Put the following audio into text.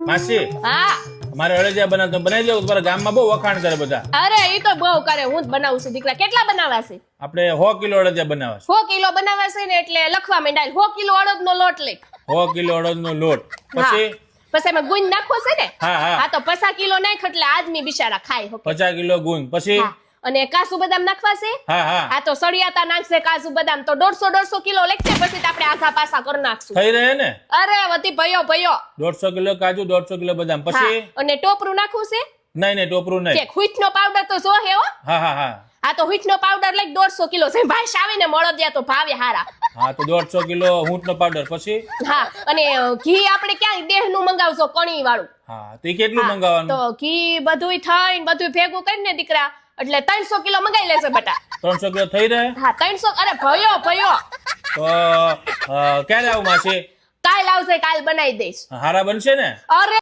માસી હા મારે અળદિયા બનાવ તો બનાવી દેવું તમારા ગામમાં બહુ વખાણ કરે બધા અરે ઈ તો બહુ કરે હું જ બનાવું છું દીકરા કેટલા બનાવ્યા છે આપણે 100 કિલો અળદિયા બનાવવા 100 કિલો બનાવ્યા છે ને એટલે લખવા માંડાય 100 કિલો અડદનો લોટ લે 100 કિલો અડદનો લોટ પછી પછી એમાં ગુંદ નાખવો છે ને હા હા હા તો 50 કિલો નાખ એટલે આદમી બિચારા ખાય હકે. 50 કિલો ગુંદ પછી હા. અને કાજુ બદામ નાખવા છે હા હા આ તો સળિયાતા નાખશે કાજુ બદામ તો 150 કિલો લેખશે પછી તો આપણે આઘા પાસા કરી નાખશું થઈ રહે ને અરે વધી ભયો 150 કિલો કાજુ 150 કિલો બદામ પછી હા. અને ટોપરું નાખવું છે નહીં ટોપરું નહીં કે હુઈઠનો પાવડર તો જો હે હો હા હા હા આ તો હુઈઠનો પાવડર લઈ 150 કિલો છે ભાઈ આવે ને મળદિયા તો ભાવે હારા હા તો 150 કિલો ઊંટનો પાવડર પછી હા અને ઘી આપણે ક્યાં દેહનું મંગાવશો કણી વાળું હા તો ઈ કેટલું મંગાવવાનું તો ઘી બધુંય થઈને બધું ભેગું કરીને દીકરા એટલે 300 કિલો મંગાઈ લેશે બટા 300 કિલો થઈ રહે હા 300 અરે ભયો તો ક્યારે આવું માસી કાલ આવશે કાલ બનાવી દઈશ હારા બનશે ને અરે